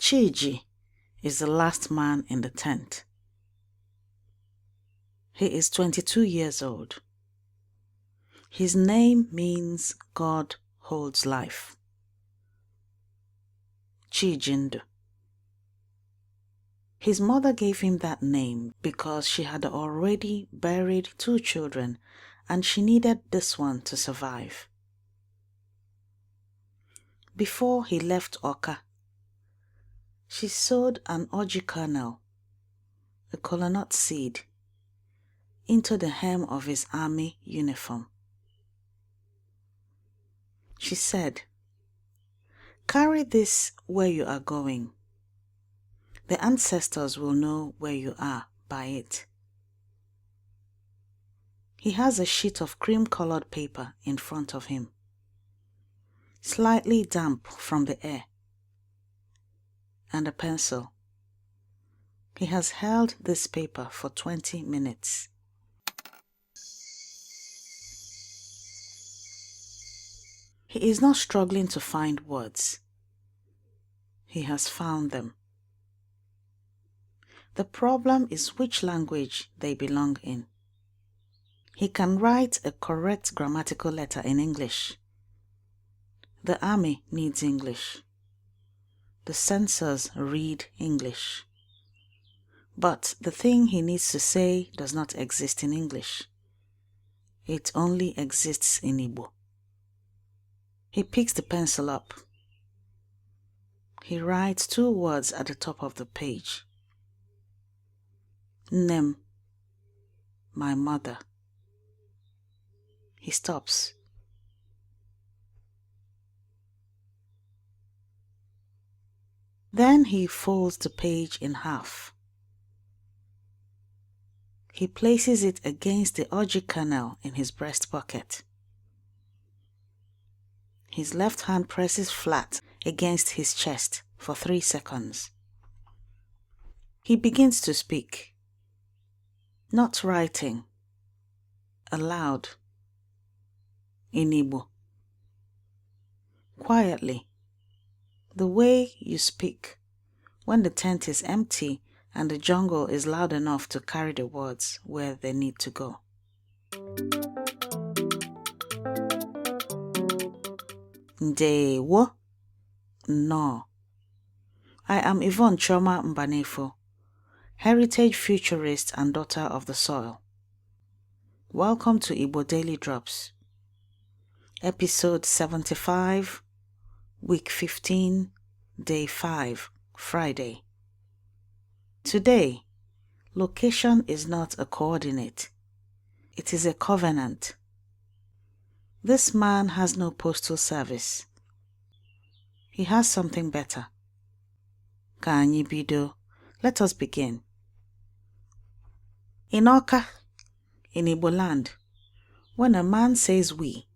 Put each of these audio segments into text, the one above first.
Chiji is the last man in the tent. He is 22 years old. His name means God holds life. Chijindu. His mother gave him that name because she had already buried 2 children and she needed this one to survive. Before he left Oka, she sowed an orji kernel, a kola nut seed, into the hem of his army uniform. She said, "Carry this where you are going. The ancestors will know where you are by it." He has a sheet of cream-colored paper in front of him, slightly damp from the air, and a pencil. He has held this paper for 20 minutes. He is not struggling to find words. He has found them. The problem is which language they belong in. He can write a correct grammatical letter in English. The army needs English. The censors read English. But the thing he needs to say does not exist in English. It only exists in Igbo. He picks the pencil up. He writes 2 words at the top of the page. Nem, my mother. He stops. Then he folds the page in half. He places it against the orji kernel in his breast pocket. His left hand presses flat against his chest for 3 seconds. He begins to speak. Not writing. Aloud. In Igbo. Quietly. The way you speak when the tent is empty and the jungle is loud enough to carry the words where they need to go. Ndewo. No. I am Yvonne Mbanefo, heritage futurist and daughter of the soil. Welcome to Igbo Daily Drops. Episode 75, week 15, day 5, Friday. Today, location is not a coordinate. It is a covenant. This man has no postal service. He has something better. Ka anyị bido. Let us begin. In Oka, in Igbo land, when a man says we,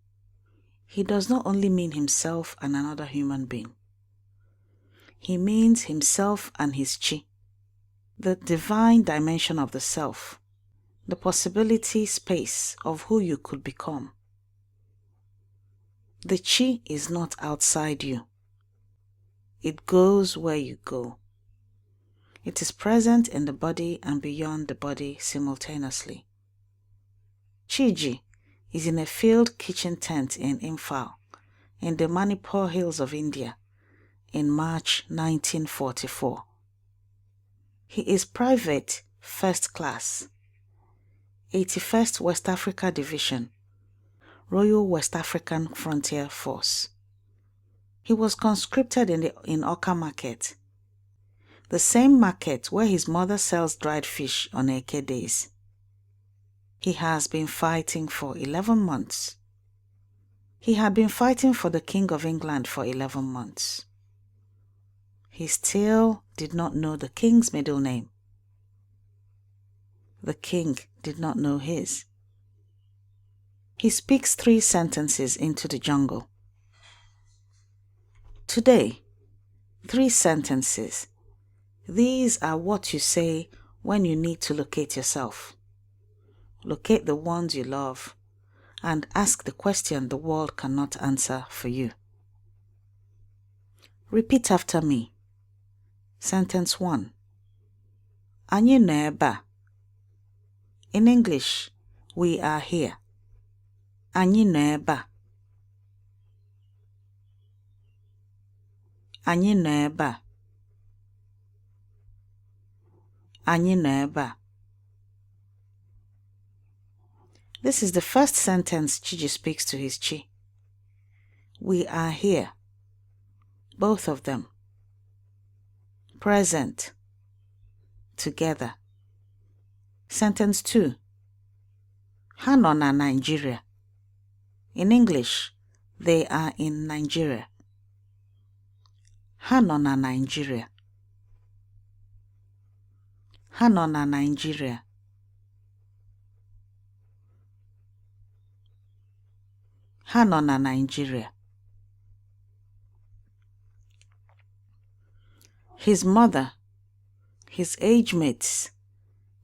he does not only mean himself and another human being. He means himself and his chi, the divine dimension of the self, the possibility space of who you could become. The chi is not outside you. It goes where you go. It is present in the body and beyond the body simultaneously. Chiji is in a field kitchen tent in Imphal, in the Manipur Hills of India, in March 1944. He is private first class, 81st West Africa Division, Royal West African Frontier Force. He was conscripted in Oka Market, the same market where his mother sells dried fish on Eke days. He has been fighting for 11 months. He had been fighting for the King of England for 11 months. He still did not know the king's middle name. The king did not know his. He speaks 3 sentences into the jungle. Today, 3 sentences. These are what you say when you need to locate yourself. Locate the ones you love and ask the question the world cannot answer for you. Repeat after me. Sentence 1. Anyị nọ ebe a. In English, we are here. Anyị nọ ebe a. Anyị nọ ebe a. Anyị nọ ebe a. This is the first sentence Chiji speaks to his Chi. We are here. Both of them. Present. Together. Sentence 2. Ha nọ na Nigeria. In English, they are in Nigeria. Ha nọ na Nigeria. Ha nọ na Nigeria. Ha nọ na Nigeria. His mother, his age mates,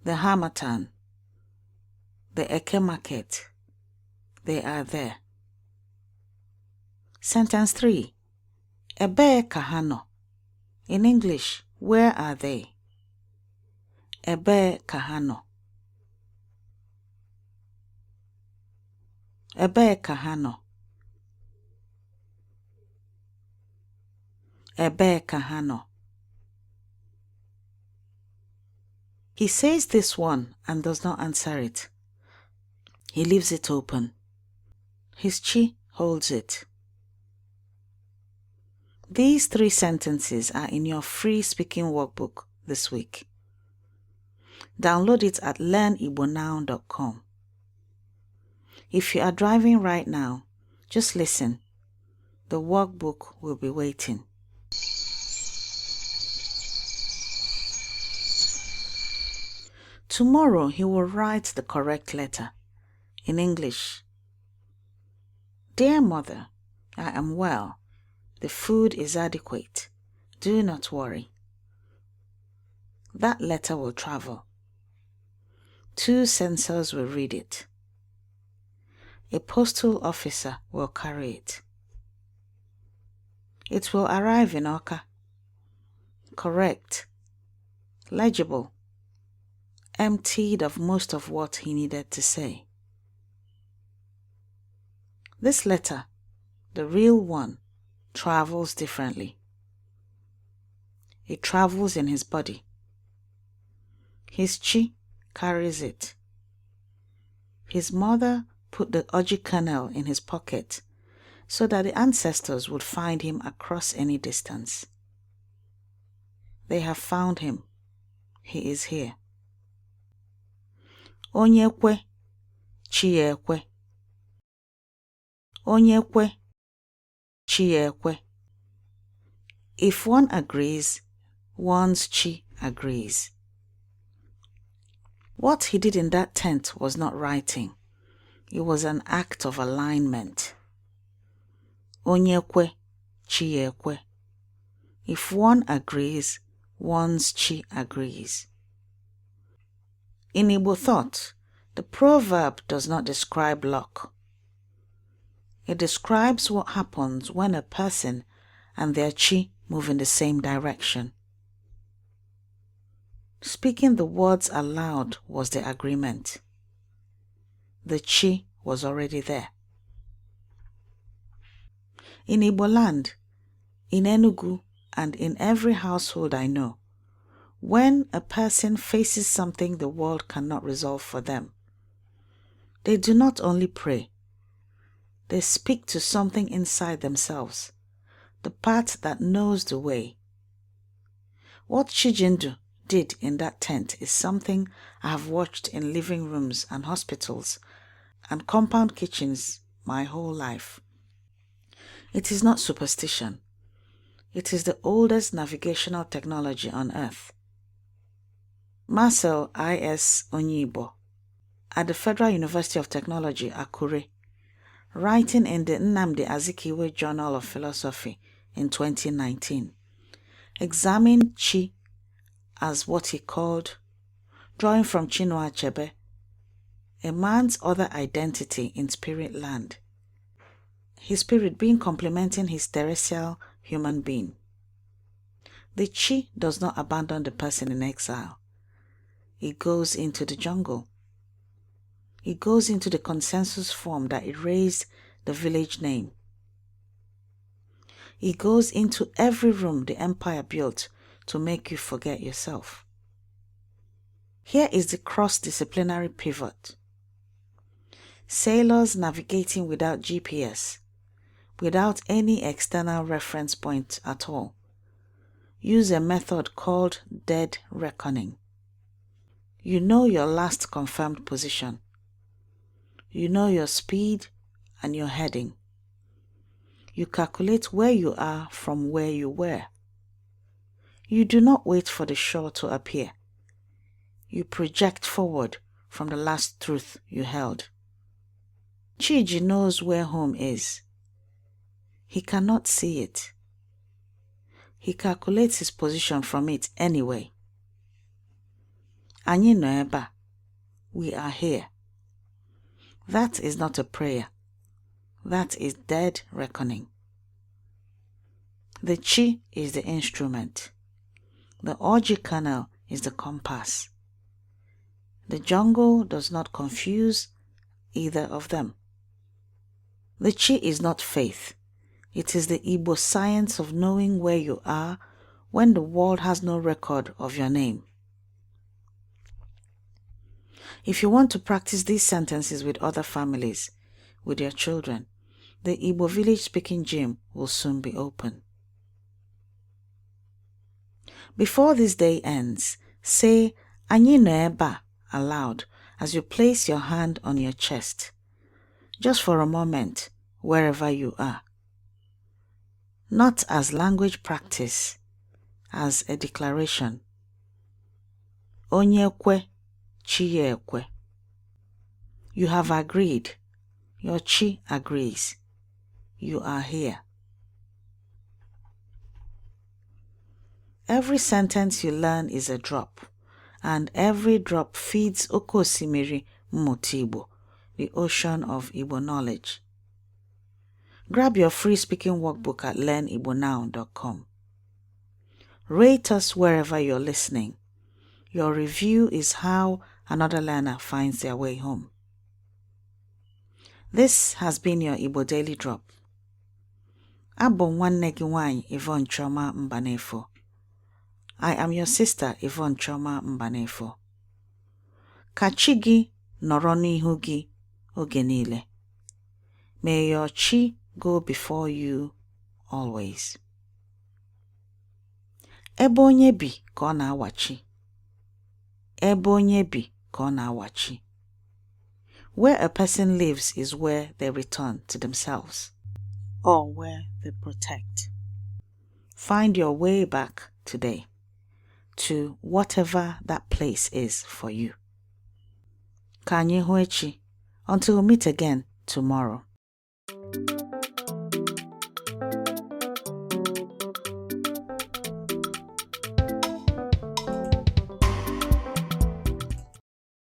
the Harmattan, the Eke market, they are there. Sentence 3. Ebee ka ha nọ. In English, where are they? Ebee ka ha nọ. Ebee ka ha nọ. Ebee ka ha nọ. He says this one and does not answer it. He leaves it open. His Chi holds it. These 3 sentences are in your free speaking workbook this week. Download it at learnigbonow.com. If you are driving right now, just listen. The workbook will be waiting. Tomorrow he will write the correct letter. In English. Dear Mother, I am well. The food is adequate. Do not worry. That letter will travel. 2 censors will read it. A postal officer will carry it. It will arrive in Oka. Correct. Legible. Emptied of most of what he needed to say. This letter, the real one, travels differently. It travels in his body. His Chi carries it. His mother put the Oji kernel in his pocket so that the ancestors would find him across any distance. They have found him. He is here. Onye kwe, chi ekwe. Onye kwe, chi ekwe. If one agrees, one's Chi agrees. What he did in that tent was not writing. It was an act of alignment. Onye kwe, chi ekwe. If one agrees, one's Chi agrees. In Igbo thought, the proverb does not describe luck. It describes what happens when a person and their Chi move in the same direction. Speaking the words aloud was the agreement. The Chi was already there. In Igbo land, in Enugu, and in every household I know, when a person faces something the world cannot resolve for them, they do not only pray, they speak to something inside themselves, the part that knows the way. What Chijindu did in that tent is something I have watched in living rooms and hospitals and compound kitchens my whole life. It is not superstition. It is the oldest navigational technology on earth. Marcel I.S. Onyibo, at the Federal University of Technology, Akure, writing in the Nnamdi Azikiwe Journal of Philosophy in 2019, examined Chi as what he called, drawing from Chinua Achebe, a man's other identity in spirit land, his spirit being complementing his terrestrial human being. The chi does not abandon the person in exile. It goes into the jungle. It goes into the consensus form that erased the village name. It goes into every room the empire built to make you forget yourself. Here is the cross-disciplinary pivot. Sailors navigating without GPS, without any external reference point at all, use a method called dead reckoning. You know your last confirmed position. You know your speed and your heading. You calculate where you are from where you were. You do not wait for the shore to appear. You project forward from the last truth you held. Chiji knows where home is. He cannot see it. He calculates his position from it anyway. Anyị nọ ebe a. We are here. That is not a prayer. That is dead reckoning. The chi is the instrument. The orji kernel is the compass. The jungle does not confuse either of them. The chi is not faith. It is the Igbo science of knowing where you are when the world has no record of your name. If you want to practice these sentences with other families, with your children, the Igbo village speaking gym will soon be open. Before this day ends, say Anyị nọ ebe a aloud as you place your hand on your chest, just for a moment, wherever you are. Not as language practice, as a declaration. Onye kwe, chi ya ekwe. You have agreed. Your chi agrees. You are here. Every sentence you learn is a drop, and every drop feeds Oke Osimiri Mmụta Igbo, the ocean of Igbo knowledge. Grab your free speaking workbook at learnibonow.com. Rate us wherever you're listening. Your review is how another learner finds their way home. This has been your Igbo Daily Drop. Abụ nwanne gị nwanyị Yvonne Choma Mbanefo. I am your sister Yvonne Choma Mbanefo. Ka chi gị nọrọ n'ihu gị oge niile. May your chi go before you always. Ebe onye bi ka ọ na-awachi. Ebe onye bi ka ọ na-awachi. Where a person lives is where they return to themselves, or where they protect. Find your way back today to whatever that place is for you. Ka anyị hụ echi. Until we meet again tomorrow.